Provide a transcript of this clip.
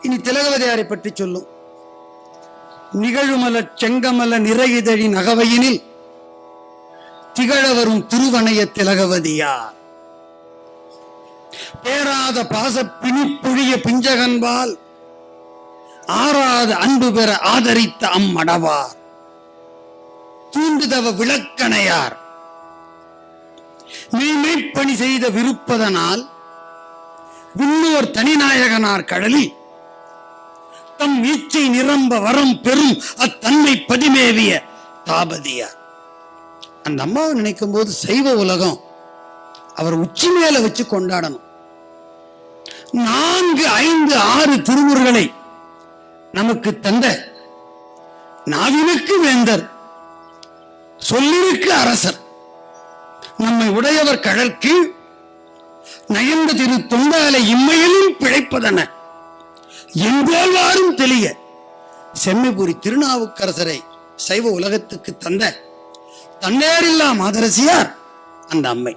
இனி திலகவதியாரை பற்றி சொல்லும். நிகழுமல செங்கமல நிறையிதழின் அகவையினில் திகழ வரும் திருவனைய திலகவதியார். பேராத பாச பிணிப்புழிய பிஞ்சகன்பால் ஆறாத அன்பு பெற ஆதரித்த அம்மடவார். தூண்டுதவ விளக்கணையார். மெய்மைப்பணி செய்த விருப்பதனால் விண்ணோர் தனிநாயகனார் கடலில் தம் ஈச்சை நிரம்ப வரம் பெறும் அத்தன்மை பதிமேவிய தாபதியார். அந்த அம்மாவை நினைக்கும் போது சைவ உலகம் அவர் உச்சி மேல வச்சு கொண்டாடணும். 4, 5, 6 திருமுறைகளை நமக்கு தந்த நாவினுக்கு வேந்தர், சொல்லிற்கு அரசர், நம்மை உடையவர் கடற்கு நயந்த திரு தொண்டாலை இம்மையிலும் பிழைப்பதென எங்கோல்வாரும் தெளிய செம்மைபுரி திருநாவுக்கரசரை சைவ உலகத்துக்கு தந்த தன்னேரில்லா மாதரசியார் அந்த அம்மை.